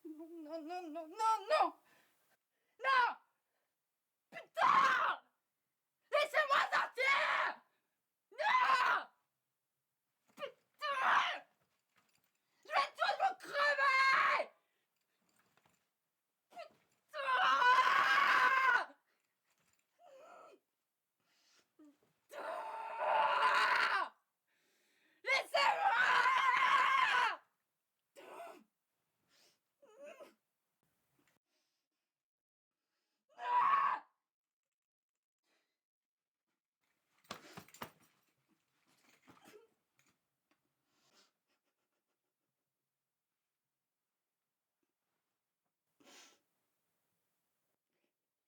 Non, non, non, non, non, non! Non! Putain! Laissez-moi sortir! Non! Putain! Je vais tous vous crever! Ah! Ah! Laissez-moi! Ah!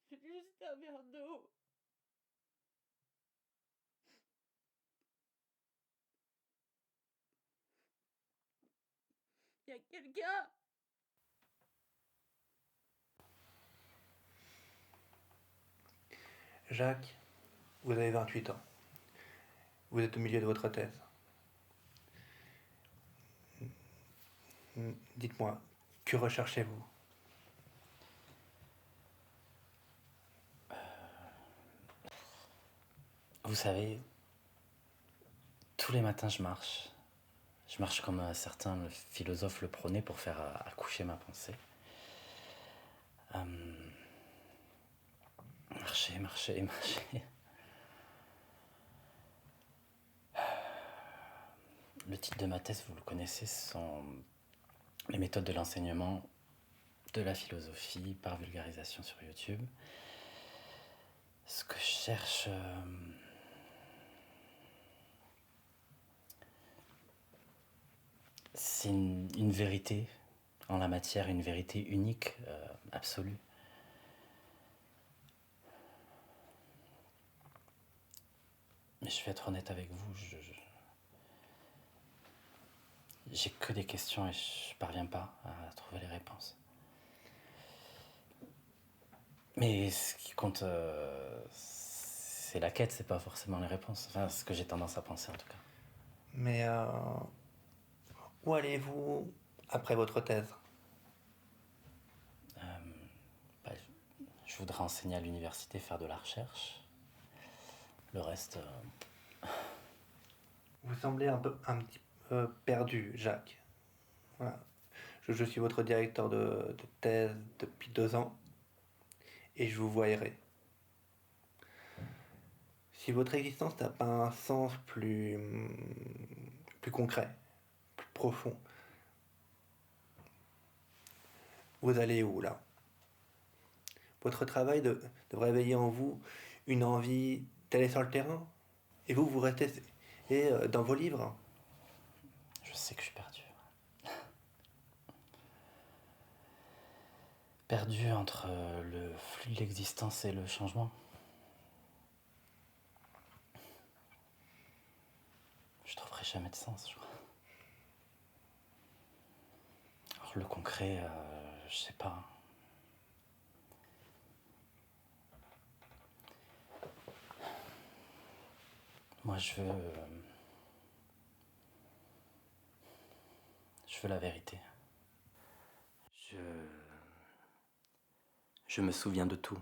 J'ai juste un verre d'eau. Y a quelqu'un? Jacques, vous avez 28 ans. Vous êtes au milieu de votre thèse. Dites-moi, que recherchez-vous? Vous savez, tous les matins je marche. Je marche comme certains philosophes le prônaient pour faire accoucher ma pensée. Marcher, marcher, marcher. Le titre de ma thèse, vous le connaissez, ce sont les méthodes de l'enseignement de la philosophie par vulgarisation sur YouTube. Ce que je cherche, c'est une vérité en la matière, une vérité unique, absolue. Mais je vais être honnête avec vous, j'ai que des questions et je parviens pas à trouver les réponses. Mais ce qui compte, c'est la quête, c'est pas forcément les réponses. Enfin, ce que j'ai tendance à penser en tout cas. Mais où allez-vous après votre thèse? Bah, je voudrais enseigner à l'université, faire de la recherche. Le reste, Vous semblez un petit peu perdu, Jacques. Voilà. Je suis votre directeur de thèse depuis 2 ans et je vous voyerai. Si votre existence n'a pas un sens plus concret, plus profond, vous allez où là? Votre travail devrait éveiller en vous une envie d'aller sur le terrain. Et vous restez dans vos livres. je sais que je suis perdu. Perdu entre le flux de l'existence et le changement. Je trouverai jamais de sens, je crois. Alors le concret, je sais pas. Moi, je veux la vérité. Je me souviens de tout.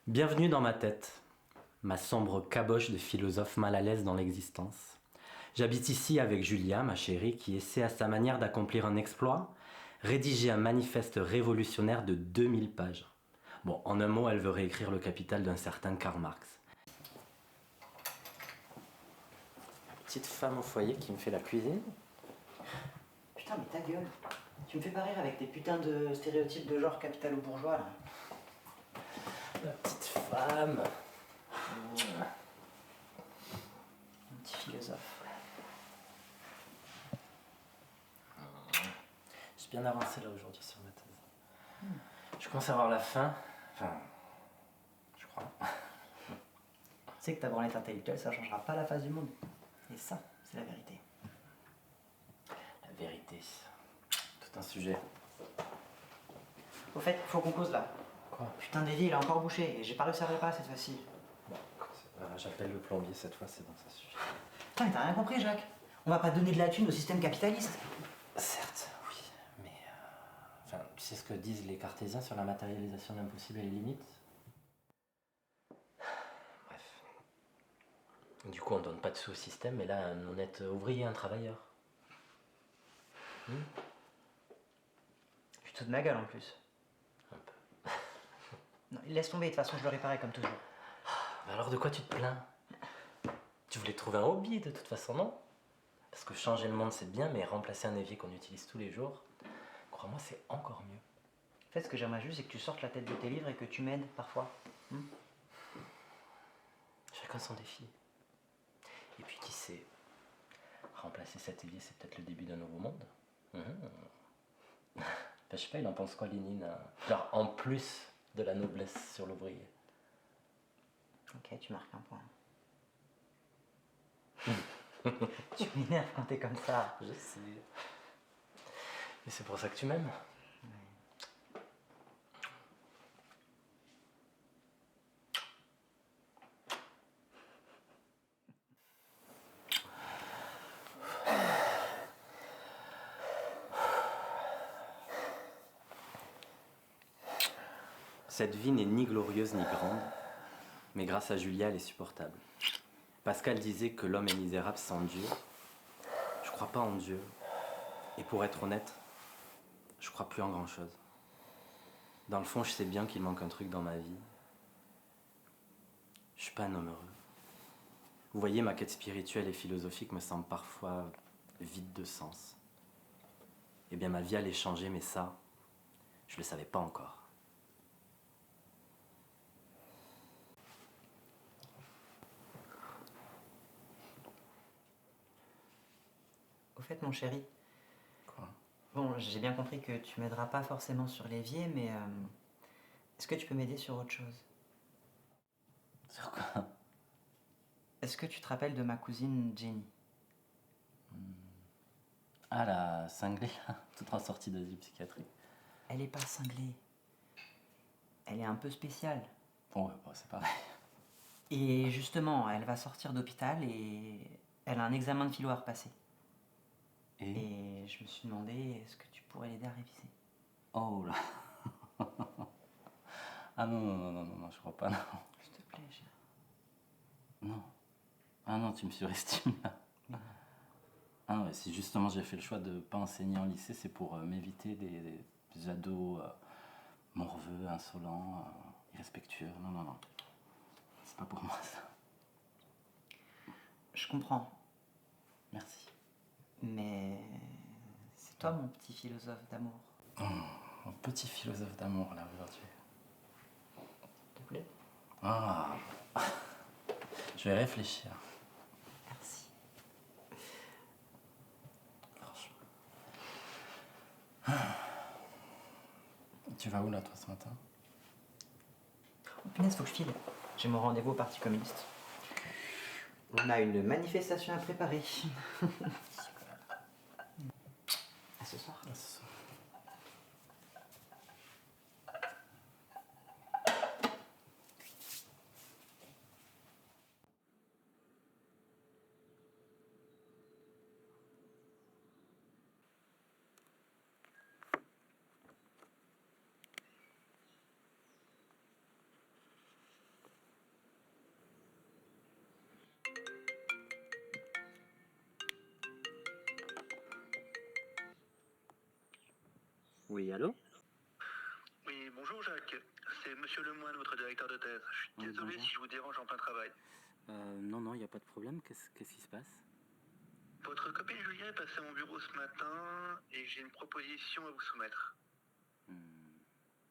Bienvenue dans ma tête. ma sombre caboche de philosophe mal à l'aise dans l'existence. J'habite ici avec Julia, ma chérie, qui essaie à sa manière d'accomplir un exploit, rédiger un manifeste révolutionnaire de 2000 pages. Bon, en un mot, elle veut réécrire le Capital d'un certain Karl Marx. Petite femme au foyer qui me fait la cuisine. Putain, mais ta gueule. Tu me fais pas rire avec tes putains de stéréotypes de genre capitalo-bourgeois, là. La petite femme. Un petit philosophe. J'ai bien avancé là aujourd'hui sur ma thèse. Je commence à avoir la faim. Enfin, je crois. Tu sais que ta branlette intellectuelle, ça changera pas la face du monde. Et ça, c'est la vérité. La vérité. Tout un sujet. Au fait, faut qu'on cause là. Quoi? Putain, Davy, il a encore bouché et j'ai pas réussi à réparer cette fois-ci. Bon, j'appelle le plombier cette fois, c'est bon, ça suffit. Putain, mais t'as rien compris, Jacques. On va pas donner de la thune au système capitaliste. Certes, oui, mais... Enfin, tu sais ce que disent les cartésiens sur la matérialisation de l'impossible et les limites? Bref. Du coup, on donne pas de sous au système, mais là, un honnête ouvrier, un travailleur. Tu te fous de ma gueule en plus. Un peu. Non, laisse tomber, de toute façon, je le réparais comme toujours. Mais alors de quoi tu te plains? Tu voulais trouver un hobby de toute façon, non? Parce que changer le monde c'est bien, mais remplacer un évier qu'on utilise tous les jours, crois-moi, c'est encore mieux. En fait, ce que j'aimerais juste, c'est que tu sortes la tête de tes livres et que tu m'aides parfois. Chacun son défi. Et puis qui sait, remplacer cet évier, c'est peut-être le début d'un nouveau monde. Ben, je sais pas, il en pense quoi, Lénine, hein? Genre en plus de la noblesse sur l'ouvrier. Ok, tu marques un point. Tu m'énerves quand t'es comme ça. Je sais. Et c'est pour ça que tu m'aimes. Cette vie n'est ni glorieuse ni grande, mais grâce à Julia, elle est supportable. Pascal disait que l'homme est misérable sans Dieu. Je crois pas en Dieu. Et pour être honnête, je crois plus en grand chose. Dans le fond, je sais bien qu'il manque un truc dans ma vie. Je suis pas un homme heureux. Vous voyez, ma quête spirituelle et philosophique me semble parfois vide de sens. Eh bien, ma vie allait changer, mais ça, je le savais pas encore. Au fait, mon chéri. Quoi? Bon, j'ai bien compris que tu m'aideras pas forcément sur l'évier, mais est-ce que tu peux m'aider sur autre chose? Sur quoi? Est-ce que tu te rappelles de ma cousine Jenny? Ah, la cinglée, là, toute en sortie d'asile psychiatrique. Elle est pas cinglée. Elle est un peu spéciale. Bon, ouais, bon, c'est pareil. Et justement, elle va sortir d'hôpital et elle a un examen de philo à repasser. Et je me suis demandé, est-ce que tu pourrais l'aider à réviser? Oh là. Ah non, je crois pas, non. S'il te plaît, chérie. Non. Ah non, tu me surestimes là. Ah ouais, si justement j'ai fait le choix de pas enseigner en lycée, c'est pour m'éviter des ados morveux, insolents, irrespectueux. Non. C'est pas pour moi ça. Je comprends, Merci. mais c'est toi mon petit philosophe d'amour. Mon petit philosophe d'amour là aujourd'hui. S'il te plaît. Ah. Je vais réfléchir. Merci. Franchement. Tu vas où là toi ce matin? Oh punaise, faut que je file. J'ai mon rendez-vous au Parti communiste. On a une manifestation à préparer. À ce soir. Oui, allô? Oui, bonjour Jacques. C'est Monsieur Lemoine, votre directeur de thèse. Je suis Oui, désolé bonjour. si je vous dérange en plein travail. Non, il n'y a pas de problème. Qu'est-ce qui se passe? Votre copine Julia est passée à mon bureau ce matin et j'ai une proposition à vous soumettre.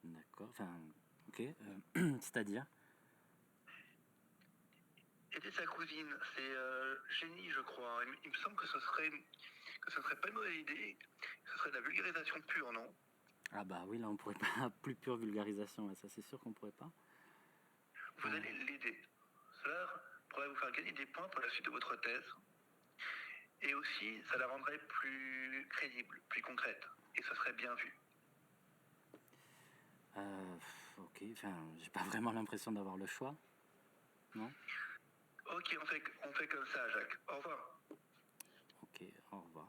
D'accord, enfin, ok. C'est-à-dire? Aider sa cousine, c'est génie, je crois. Il me semble que ce serait pas une mauvaise idée. Ce serait de la vulgarisation pure, non? Ah bah oui, là on pourrait pas. Plus pure vulgarisation, ouais, ça c'est sûr qu'on pourrait pas. Vous allez l'aider. Cela pourrait vous faire gagner des points pour la suite de votre thèse. Et aussi, ça la rendrait plus crédible, plus concrète. Et ce serait bien vu. Ok, enfin, j'ai pas vraiment l'impression d'avoir le choix. Non? Ok, on fait comme ça, Jacques. Au revoir. Ok, au revoir.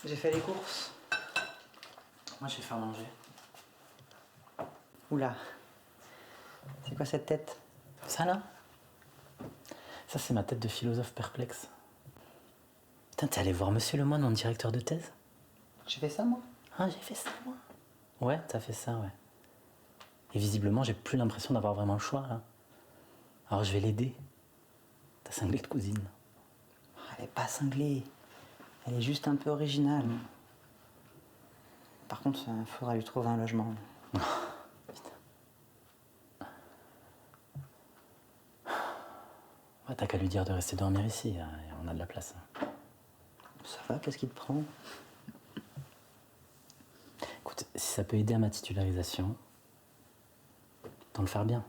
J'ai fait les courses. Moi je vais faire manger. Oula. C'est quoi cette tête? Ça là? Ça c'est ma tête de philosophe perplexe. Putain, t'es allé voir Monsieur Lemoine, mon directeur de thèse? J'ai fait ça, moi? Ah, j'ai fait ça, moi. Ouais, t'as fait ça, ouais. Et visiblement, j'ai plus l'impression d'avoir vraiment le choix, là. Alors je vais l'aider. Ta cinglée de cousine. Elle est pas cinglée. Elle est juste un peu originale. Par contre, il faudra lui trouver un logement. Ouais, t'as qu'à lui dire de rester dormir ici, on a de la place. Ça va, qu'est-ce qui te prend? Écoute, si ça peut aider à ma titularisation, t'en le faire bien.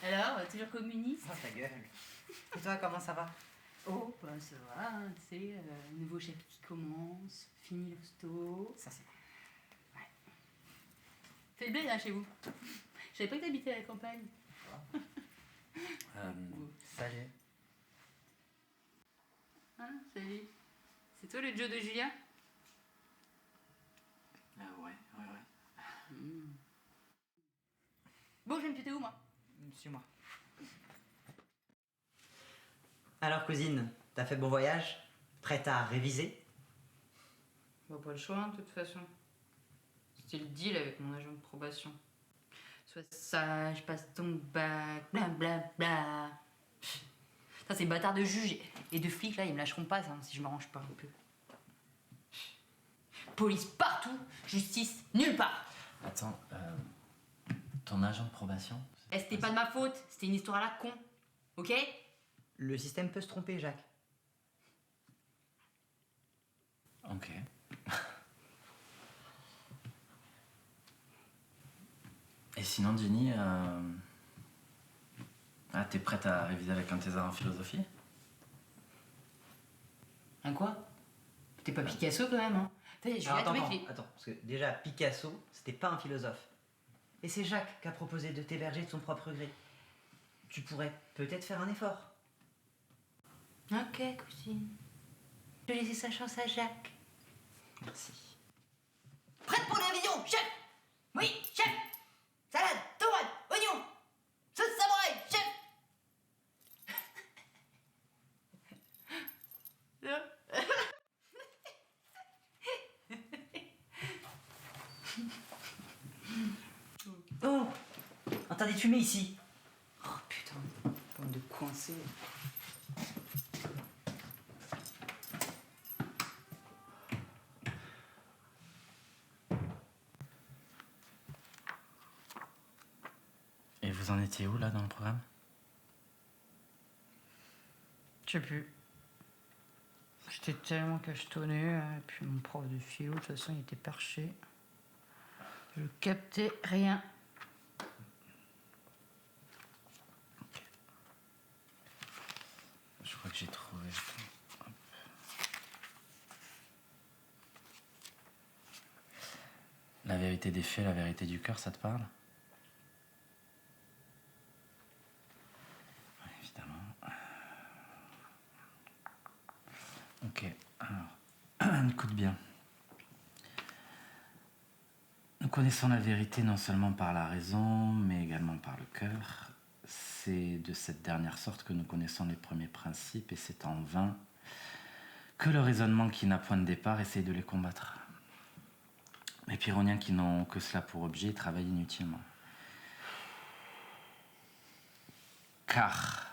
Alors, toujours communiste? Oh, ta gueule. Et toi, comment ça va? Oh, bah ça va, hein, tu sais, nouveau chapitre qui commence, fini l'hosto. Ça, c'est Fait bien là chez vous. Je savais pas que t'habitais à la campagne. Salut. Hein, salut. C'est toi le Joe de Julien? Ouais. Bon, je vais me péter où, moi? Suis-moi. Alors, cousine, t'as fait bon voyage? Prête à réviser? Bah, pas le choix, hein, de toute façon. C'était le deal avec mon agent de probation. Sois sage, passe ton bac, blablabla. Ça, ces bâtards de juges et de flics, là, ils me lâcheront pas, ça, si je m'arrange pas un peu. Police partout, justice nulle part. Attends, ton agent de probation? Eh, c'était pas de ma faute, c'était une histoire à la con. Ok? Le système peut se tromper, Jacques. Ok. Et sinon, Jenny, t'es prête à réviser avec un thésard en philosophie? Un quoi? T'es pas Picasso quand même, hein? Alors, attends, parce que déjà, Picasso, c'était pas un philosophe. Et c'est Jacques qui a proposé de t'héberger de son propre gré. Tu pourrais peut-être faire un effort. Ok, cousine. Je vais laisser sa chance à Jacques. Merci. Prête pour la révision, chef! Oui, chef! Salade, tomate, oignon! Sauce samouraï, chef! Oh! Interdit de fumer ici. Oh putain, bande de coincés. Et vous en étiez où, là, dans le programme? Je sais plus. J'étais tellement cachetonné, et puis mon prof de philo, de toute façon, il était perché. Je captais rien. Je crois que j'ai trouvé. Hop. La vérité des faits, la vérité du cœur, ça te parle? Oui, évidemment. Ok, alors, écoute bien. Nous connaissons la vérité non seulement par la raison, mais également par le cœur. C'est de cette dernière sorte que nous connaissons les premiers principes, et c'est en vain que le raisonnement qui n'a point de départ essaye de les combattre. Les pyrrhoniens qui n'ont que cela pour objet travaillent inutilement. Car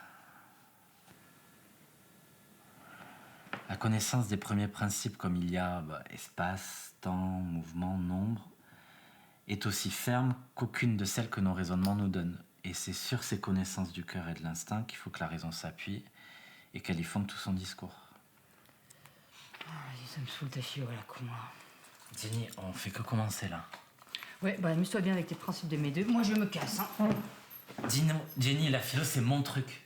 la connaissance des premiers principes, comme il y a espace, temps, mouvement, nombre, est aussi ferme qu'aucune de celles que nos raisonnements nous donnent. Et c'est sur ces connaissances du cœur et de l'instinct qu'il faut que la raison s'appuie et qu'elle y fonde tout son discours. Vas-y, ça me saoule ta philo à la con, moi. Jenny, on fait que commencer là. Ouais, bah amuse-toi bien avec tes principes de mes deux. Moi, je me casse, hein. Jenny, la philo, c'est mon truc.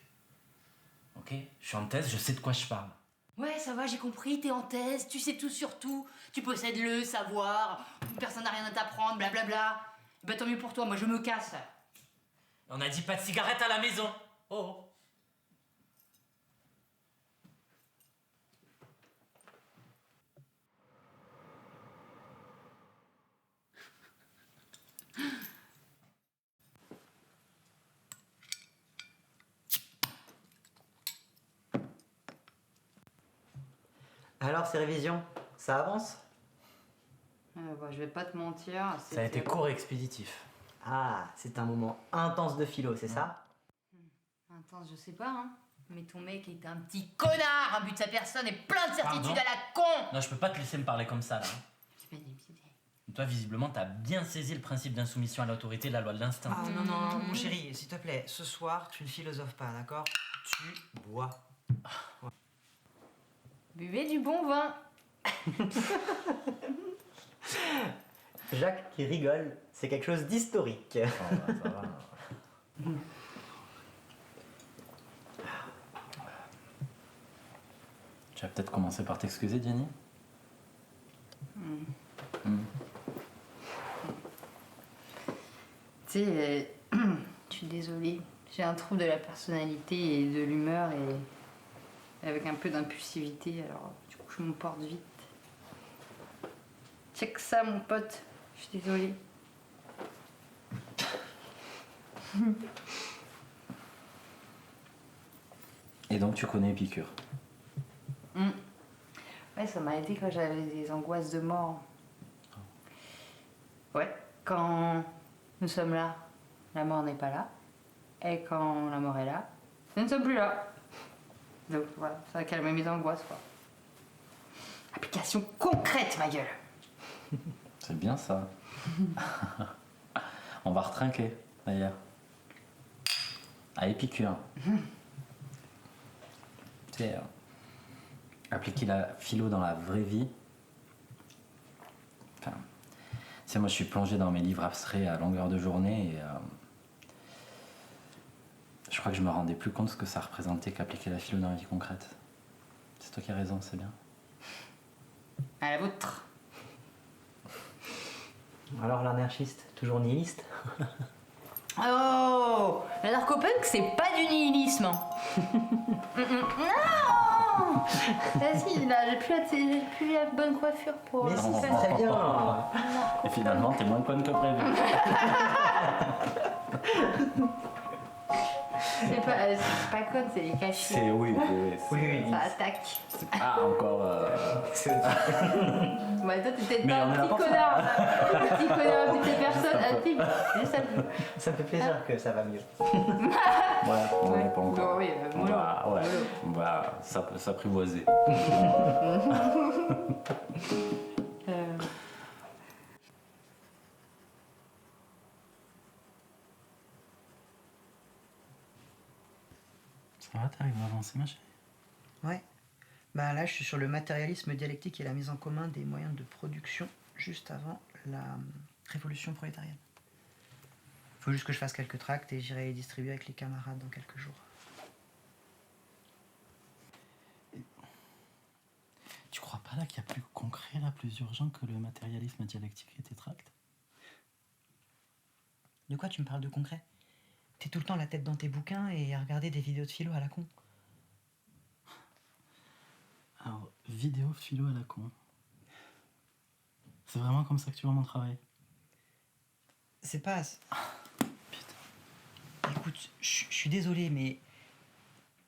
Ok? Je suis en thèse, je sais de quoi je parle. Ouais, ça va, j'ai compris, t'es en thèse, tu sais tout sur tout, tu possèdes le savoir, personne n'a rien à t'apprendre, blablabla. Bah tant mieux pour toi, moi je me casse. On n'a dit pas de cigarette à la maison. Oh. Alors, ces révisions, ça avance? Bah, je vais pas te mentir, Ça a été court et expéditif. Ah, c'est un moment intense de philo, c'est ça? Intense, je sais pas, hein. Mais ton mec est un petit connard, un but de sa personne et plein de certitudes Pardon? à la con. Non, je peux pas te laisser me parler comme ça là. Toi, visiblement, t'as bien saisi le principe d'insoumission à l'autorité de la loi de l'instinct. Ah non, non, mon chéri, s'il te plaît, ce soir, tu ne philosophes pas, d'accord? Tu bois. Buvez du bon vin. Jacques qui rigole, c'est quelque chose d'historique. Oh, bah, ça va. Tu vas peut-être commencer par t'excuser, Jenny? Tu sais, je suis désolée. J'ai un trouble de la personnalité et de l'humeur et avec un peu d'impulsivité, alors du coup je m'emporte vite. Check ça mon pote, je suis désolée. Et donc tu connais Épicure. Ouais, ça m'a aidé quand j'avais des angoisses de mort. Ouais, quand nous sommes là, la mort n'est pas là. Et quand la mort est là, nous ne sommes plus là. Donc voilà, ça a calmé mes angoisses, quoi. Application concrète, ma gueule. C'est bien ça. On va retrinquer d'ailleurs. À Épicure. Tu sais, appliquer la philo dans la vraie vie. Enfin, tu sais, moi je suis plongé dans mes livres abstraits à longueur de journée et je crois que je me rendais plus compte de ce que ça représentait qu'appliquer la philo dans la vie concrète. C'est toi qui as raison, c'est bien. À la vôtre. Alors l'anarchiste, toujours nihiliste? Oh, la narcopunk, c'est pas du nihilisme. Non. Vas-y, là, j'ai plus la bonne coiffure pour. Mais si, c'est très bien. Et finalement, t'es moins conne que prévu. C'est pas con, c'est les cachets. C'est oui. Ça attaque. C'est pas encore. Bah, toi, t'es peut-être Mais pas on un est là petit pour ça. connard. Un petit connard, une petite personne. Un peu. Juste un peu. Ça me fait plaisir que ça va mieux. Ouais, on Ouais. n'est pas encore. Bon, oui, On mollo. va, ouais, Mollo. on va s'apprivoiser. Ça va, t'arrives à avancer, ma chérie? Ouais. Bah là, je suis sur le matérialisme dialectique et la mise en commun des moyens de production juste avant la révolution prolétarienne. Faut juste que je fasse quelques tracts et j'irai les distribuer avec les camarades dans quelques jours. Tu crois pas là qu'il y a plus concret, là, plus urgent que le matérialisme dialectique et tes tracts? De quoi tu me parles de concret? T'es tout le temps la tête dans tes bouquins et à regarder des vidéos de philo à la con. Alors, vidéo philo à la con. C'est vraiment comme ça que tu vois mon travail? C'est pas... Putain. Écoute, je suis désolé, mais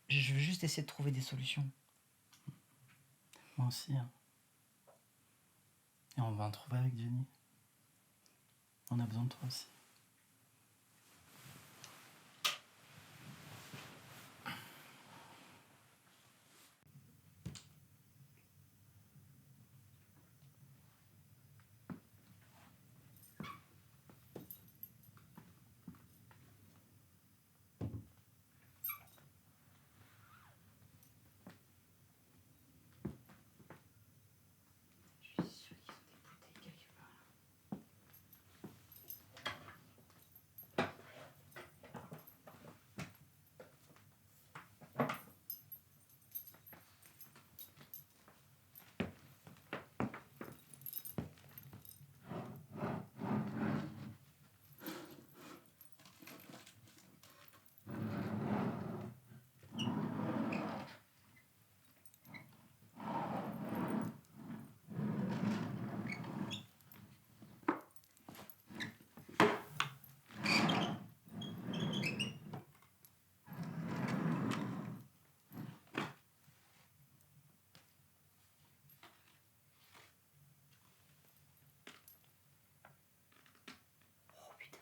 je veux juste essayer de trouver des solutions. Moi aussi. Hein. Et on va en trouver avec Jenny. On a besoin de toi aussi. Oh putain.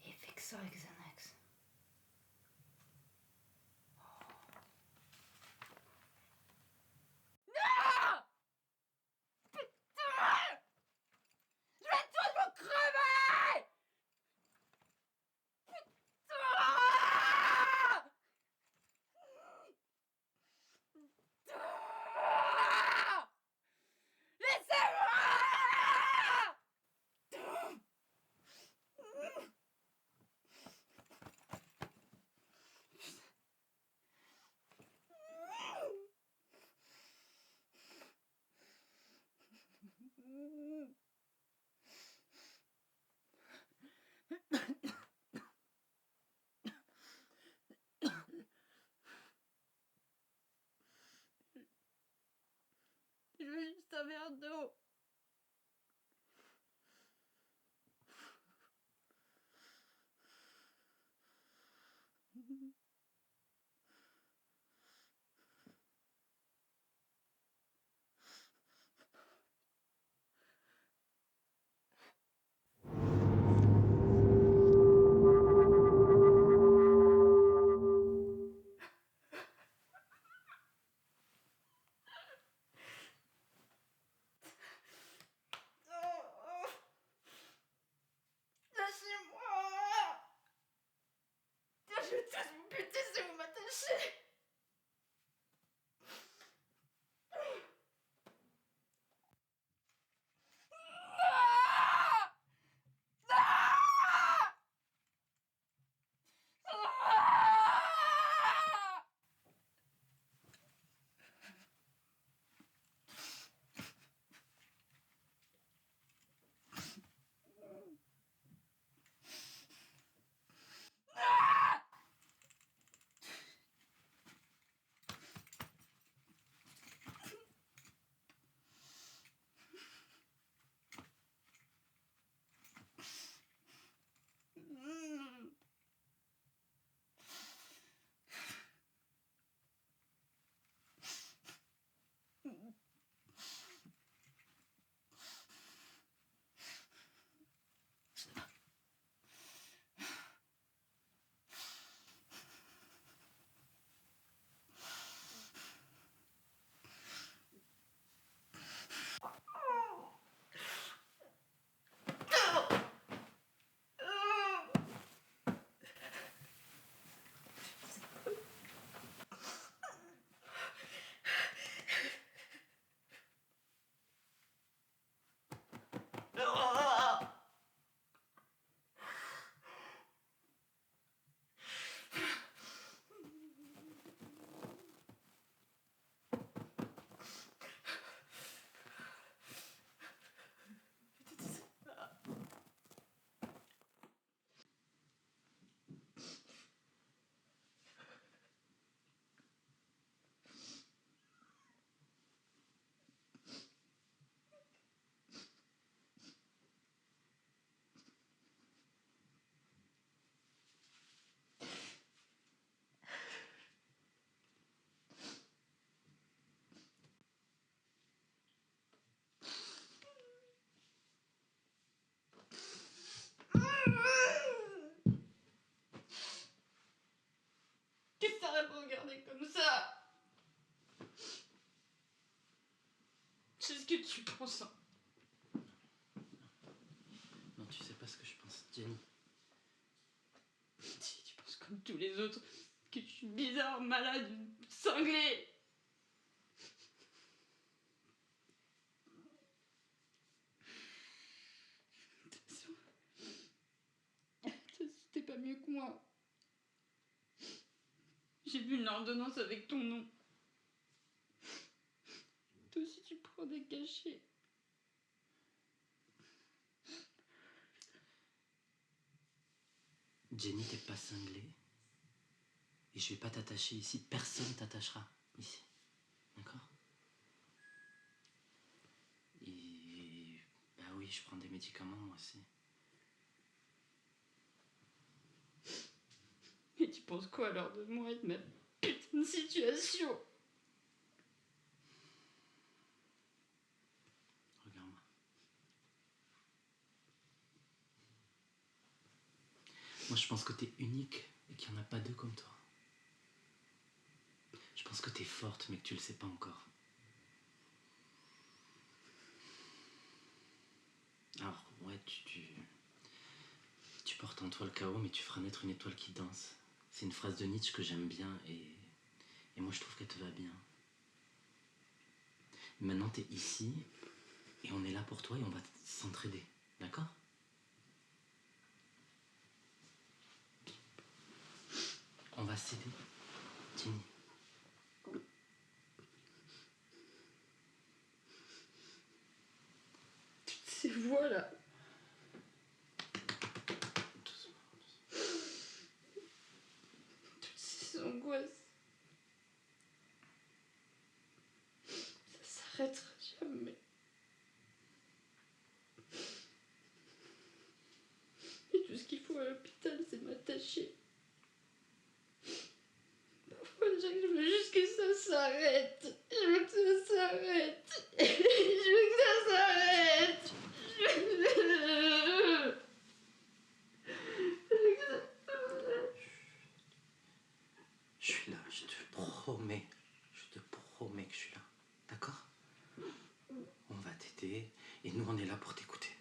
Effexor avec Xanax. Je veux juste un verre d'eau. lâcher. Qu'est-ce que ça va me regarder comme ça? Je sais ce que tu penses. Hein. Non, tu sais pas ce que je pense, Jenny. Si tu penses comme tous les autres que je suis bizarre, malade, cinglée. C'était pas mieux que moi. J'ai vu une ordonnance avec ton nom. Toi aussi tu prends des cachets. Jenny, t'es pas cinglée. Et je vais pas t'attacher ici. Personne t'attachera ici. D'accord? Et... Bah oui, je prends des médicaments moi aussi. Et tu penses quoi alors de moi et de ma putain de situation? Regarde-moi. Moi, je pense que t'es unique et qu'il n'y en a pas deux comme toi. Je pense que t'es forte, mais que tu le sais pas encore. Alors, ouais, tu portes en toi le chaos, mais tu feras naître une étoile qui danse. C'est une phrase de Nietzsche que j'aime bien et moi, je trouve qu'elle te va bien. Maintenant, t'es ici et on est là pour toi et on va s'entraider. D'accord? On va s'aider, Jenny. Toutes ces voix là. Doucement. Toutes ces angoisses. Ça s'arrêtera jamais. Et tout ce qu'il faut à l'hôpital, c'est m'attacher. Parfois, je veux juste que ça s'arrête. Je veux que ça s'arrête. Je veux que ça s'arrête. Je suis là, je te promets. Je te promets que je suis là. D'accord? On va t'aider et nous, on est là pour t'écouter.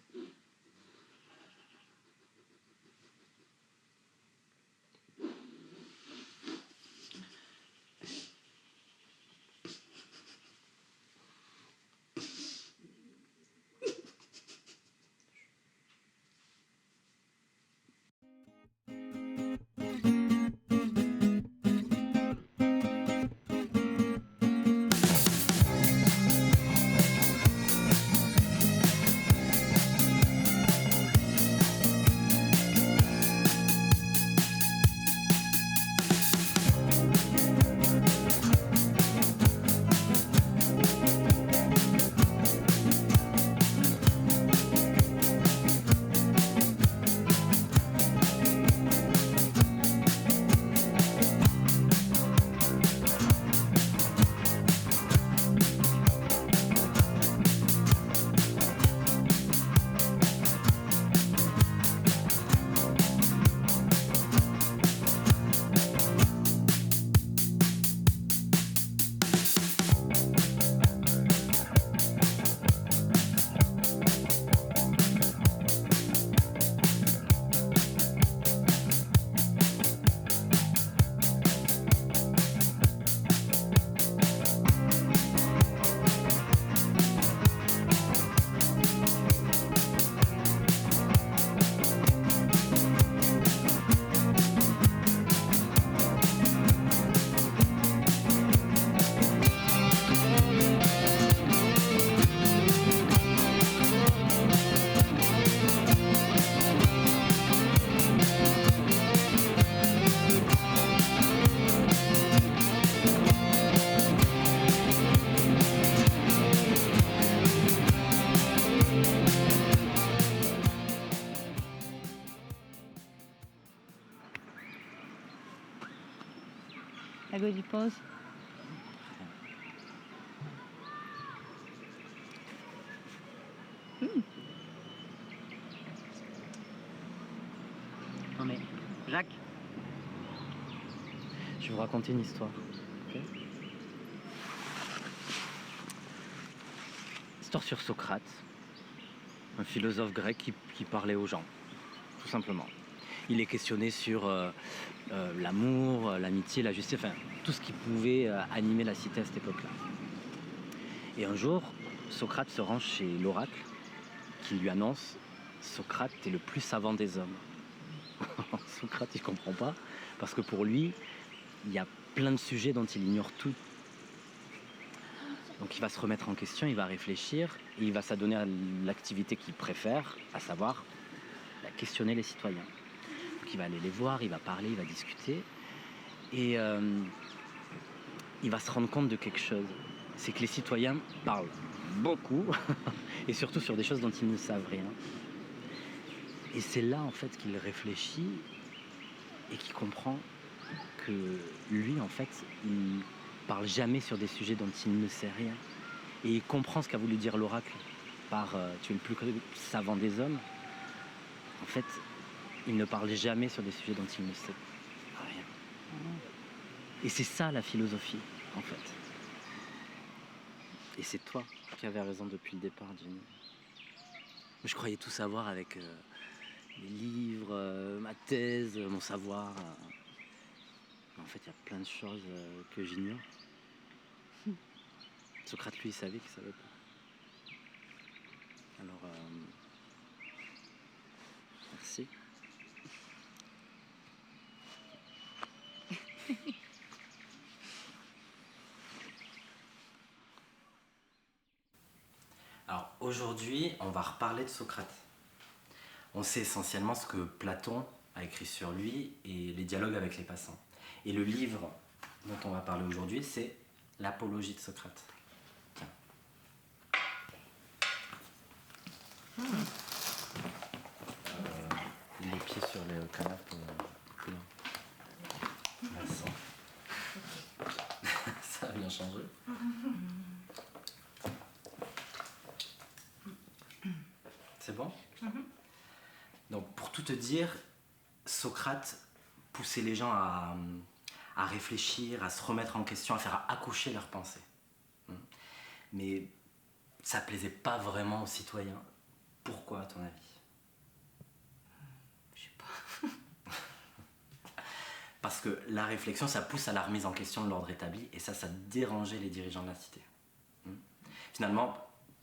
quand tu y penses? Non mais, Jacques, je vais vous raconter une histoire. Ok. Histoire sur Socrate, un philosophe grec qui parlait aux gens, tout simplement. Il est questionné sur l'amour, l'amitié, la justice, enfin tout ce qui pouvait animer la cité à cette époque-là. Et un jour, Socrate se rend chez l'oracle qui lui annonce « Socrate est le plus savant des hommes ». Socrate, il ne comprend pas, parce que pour lui, il y a plein de sujets dont il ignore tout. Donc il va se remettre en question, il va réfléchir, et il va s'adonner à l'activité qu'il préfère, à savoir questionner les citoyens. Donc il va aller les voir, il va parler, il va discuter, et il va se rendre compte de quelque chose. C'est que les citoyens parlent beaucoup, et surtout sur des choses dont ils ne savent rien. Et c'est là en fait qu'il réfléchit et qu'il comprend que lui en fait il parle jamais sur des sujets dont il ne sait rien. Et il comprend ce qu'a voulu dire l'oracle par tu es le plus savant des hommes. En fait, il ne parle jamais sur des sujets dont il ne sait rien. Et c'est ça la philosophie en fait. Et c'est toi qui avais raison depuis le départ, Jenny. Je croyais tout savoir avec les livres, ma thèse, mon savoir. Mais en fait, il y a plein de choses que j'ignore. Socrate, lui, il savait qu'il savait pas. Alors, merci. Alors aujourd'hui, on va reparler de Socrate. On sait essentiellement ce que Platon a écrit sur lui et les dialogues avec les passants. Et le livre dont on va parler aujourd'hui, c'est l'Apologie de Socrate. Tiens. Les pieds sur le canapé. Merci. Ça a bien changé. C'est bon? Donc pour tout te dire, Socrate poussait les gens à réfléchir, à se remettre en question, à faire accoucher leurs pensées. Mais ça plaisait pas vraiment aux citoyens. Pourquoi, à ton avis? Je sais pas. Parce que la réflexion, ça pousse à la remise en question de l'ordre établi, et ça dérangeait les dirigeants de la cité. Finalement,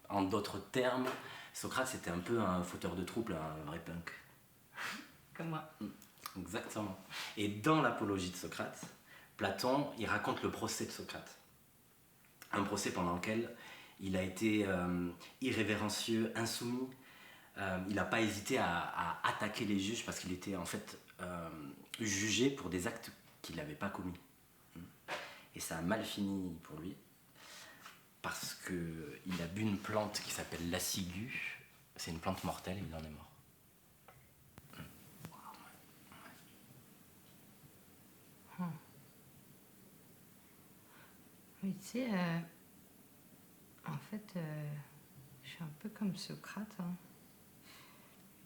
en d'autres termes, Socrate, c'était un peu un fauteur de trouble, un vrai punk. Comme moi. Exactement. Et dans l'Apologie de Socrate, Platon, il raconte le procès de Socrate. Un procès pendant lequel il a été irrévérencieux, insoumis. Il n'a pas hésité à attaquer les juges parce qu'il était en fait jugé pour des actes qu'il n'avait pas commis. Et ça a mal fini pour lui parce qu'il a bu une plante qui s'appelle la ciguë. C'est une plante mortelle et il en est mort. Oui, tu sais, en fait, je suis un peu comme Socrate, hein.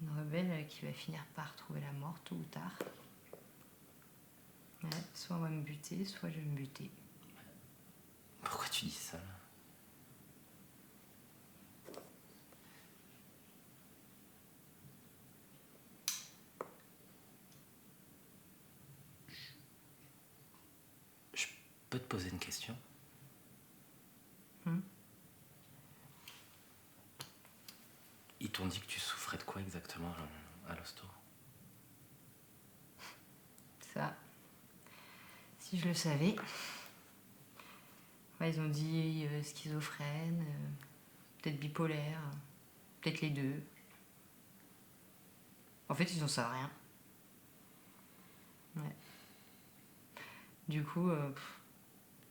Une rebelle qui va finir par trouver la mort tôt ou tard. Ouais, soit on va me buter, soit je vais me buter. Pourquoi tu dis ça là? Je peux te poser une question? Ils t'ont dit que tu souffrais de quoi exactement à l'hosto? Ça, si je le savais. Ouais, ils ont dit schizophrène, peut-être bipolaire, peut-être les deux. En fait, ils en savent rien. Ouais. Du coup,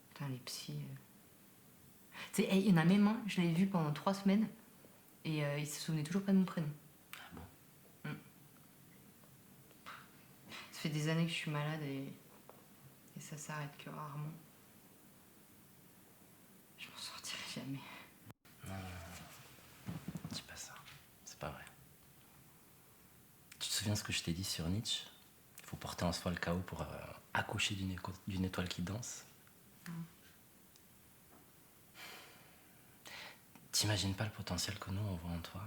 putain, les psys. Tu sais, il y en a même un, je l'ai vu pendant 3 semaines, et il se souvenait toujours pas de mon prénom. Ah bon? Ça fait des années que je suis malade et ça ça s'arrête que rarement. Je m'en sortirai jamais. Dis pas ça, c'est pas vrai. Tu te souviens ce que je t'ai dit sur Nietzsche? Il faut porter en soi le chaos pour accoucher d'une étoile qui danse. T'imagines pas le potentiel que nous on voit en toi.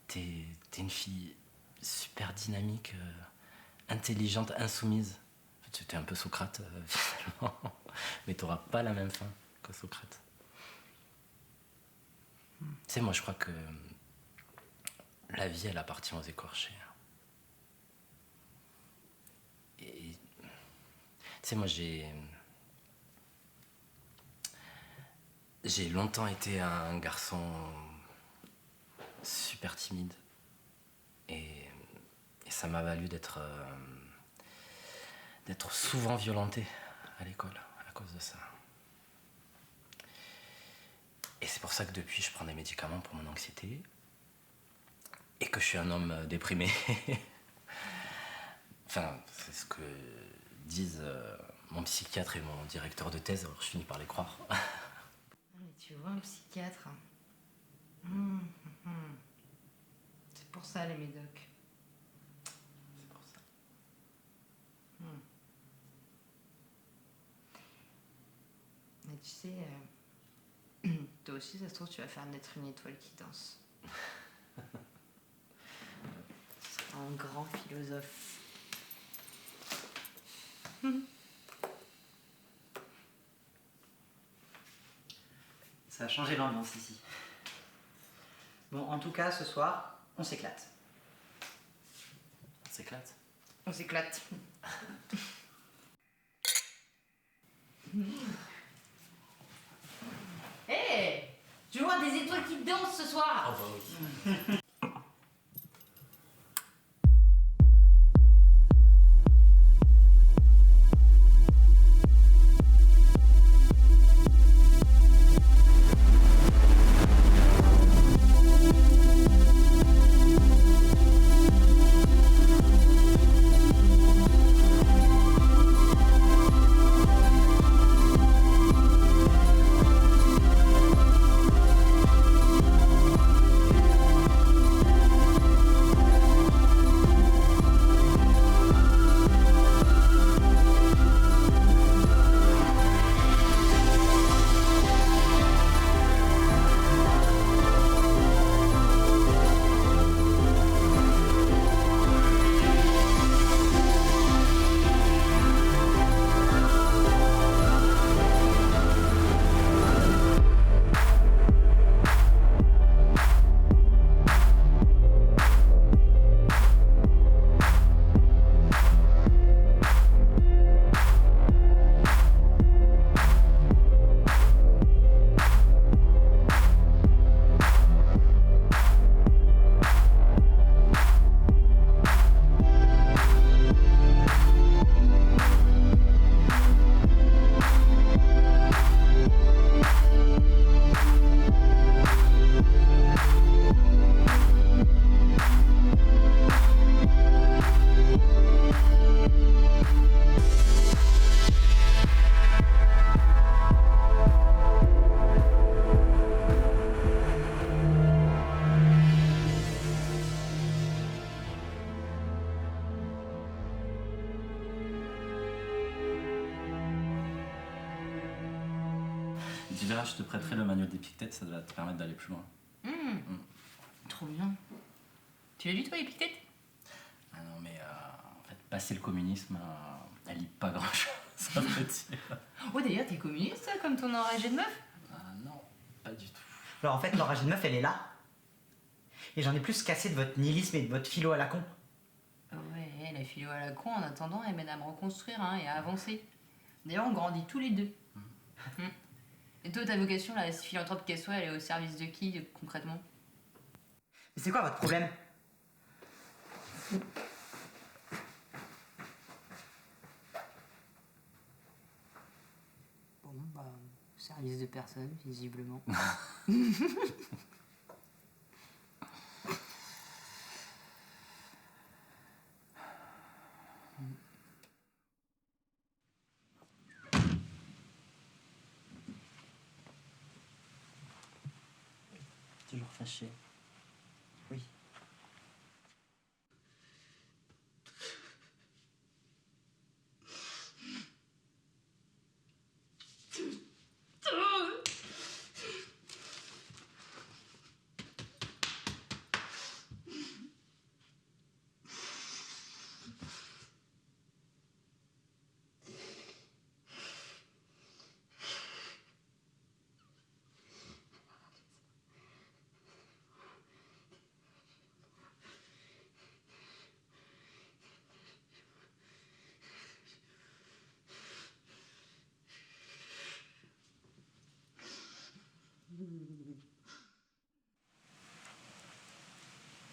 T'es une fille super dynamique, intelligente, insoumise. Tu es un peu Socrate finalement, mais t'auras pas la même fin que Socrate. Tu sais, moi je crois que la vie elle appartient aux écorchés. Et tu sais, moi j'ai longtemps été un garçon super timide et ça m'a valu d'être souvent violenté à l'école à cause de ça. Et c'est pour ça que depuis je prends des médicaments pour mon anxiété et que je suis un homme déprimé. Enfin, c'est ce que disent mon psychiatre et mon directeur de thèse, alors je finis par les croire. Mais tu vois, un psychiatre. C'est pour ça les médocs. C'est pour ça. Mais tu sais, toi aussi, ça se trouve, tu vas faire naître une étoile qui danse. Tu seras un grand philosophe. Ça a changé l'ambiance ici. Bon, en tout cas, ce soir, on s'éclate. On s'éclate. On s'éclate. Hé, je vois des étoiles qui dansent ce soir. Ah bah oui. Tu verras, je te prêterai le manuel d'Épictète, ça va te permettre d'aller plus loin. Trop bien. Tu l'as lu toi, Épictète? Ah non, mais en fait, passer le communisme, elle lit pas grand-chose, ça veut dire. Oh, d'ailleurs, t'es communiste, toi, comme ton enragé de meuf? Ah non, pas du tout. Alors en fait, l'enragée de meuf, elle est là. Et j'en ai plus cassé de votre nihilisme et de votre philo à la con. Ouais, la philo à la con, en attendant, elle m'aide à me reconstruire et à avancer. D'ailleurs, on grandit tous les deux. Et toi, ta vocation, la philanthrope qu'elle soit, elle est au service de qui, concrètement? Mais c'est quoi votre problème? Bon, bah, service de personne, visiblement. toujours fâché. Oui.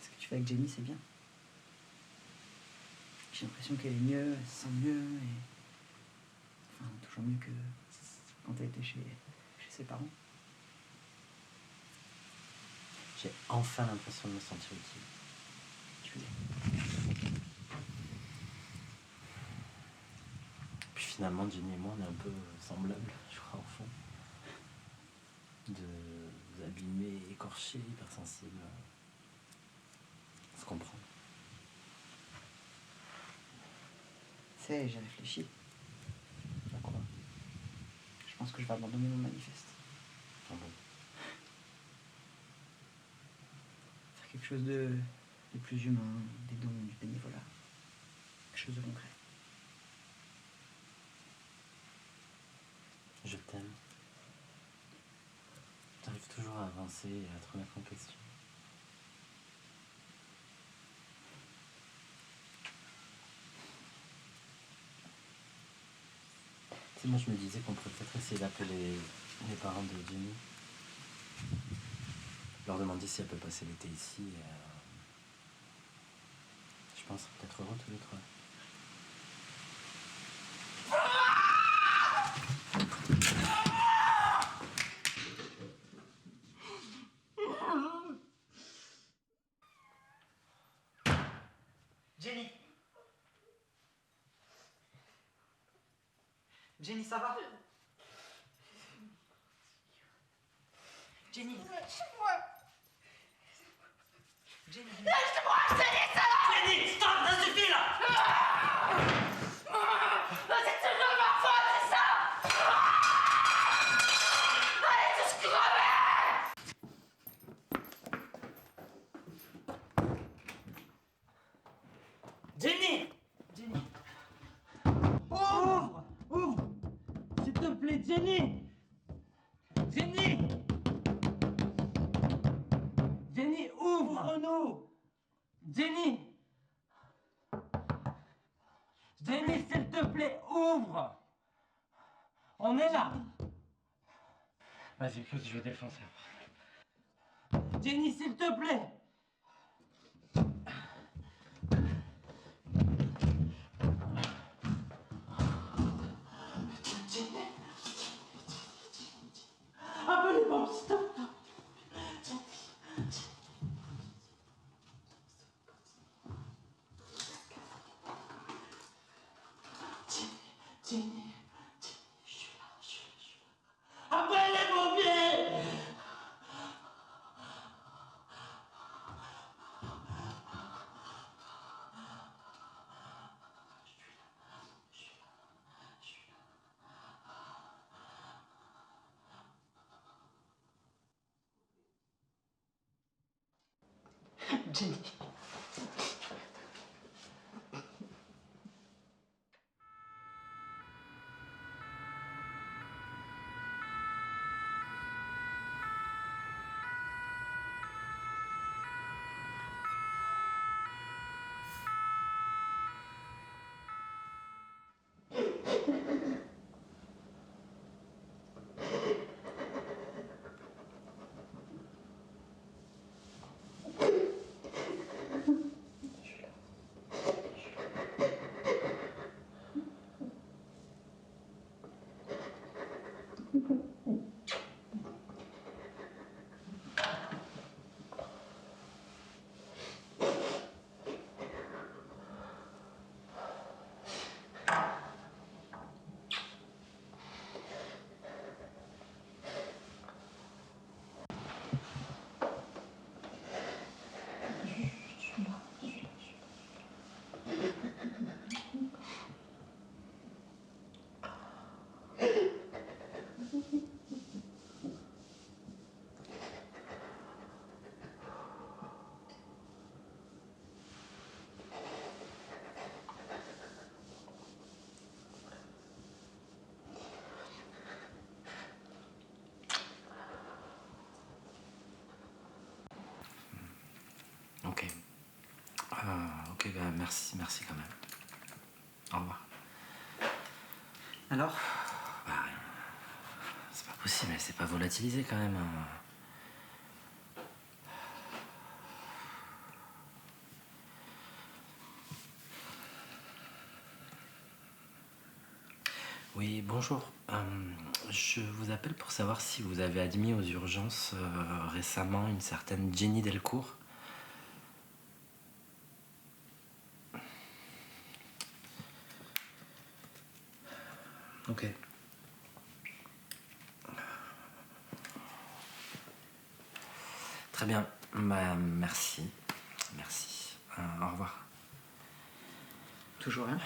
Ce que tu fais avec Jenny, c'est bien. J'ai l'impression qu'elle est mieux, elle se sent mieux, et... Enfin, toujours mieux que quand elle était chez ses parents. J'ai enfin l'impression de me sentir utile. Tu l'es. Puis finalement, Jenny et moi, on est un peu semblables, je crois, au fond. De abîmés, écorchés, hypersensibles. On se comprend. Tu sais, j'ai réfléchi. À quoi? Je pense que je vais abandonner mon manifeste. Ah bon? Faire quelque chose de plus humain, des dons, du bénévolat. Quelque chose de concret. Je t'aime. T'arrives toujours à avancer et à te remettre en question. Tu sais, moi je me disais qu'on pourrait peut-être essayer d'appeler les parents de Jenny. Leur demander si elle peut passer l'été ici. Je pense peut-être heureux tous les trois. Jenny! Jenny, ça va? Jenny! Jenny! Lâche-moi, je te dis ça! Jenny, stop, ça suffit là! C'est toujours ma faute, c'est ça! Allez tous crever! Jenny! Jenny! Ouvre! Ouvre! S'il te plaît, Jenny! Jenny! Jenny, ouvre-nous! Jenny! Jenny, s'il te plaît, ouvre! On est là! Vas-y, écoute, je vais défoncer. Jenny, s'il te plaît! Appelez les pompiers, stop! Jenny, je suis là. Appelez les pompiers! Jenny. merci quand même. Au revoir. Alors? Bah, c'est pas possible, elle s'est pas volatilisée quand même. Oui, bonjour. Je vous appelle pour savoir si vous avez admis aux urgences récemment une certaine Jenny Delcourt. Ok. Très bien. Bah, merci. Merci. Au revoir. Toujours rien?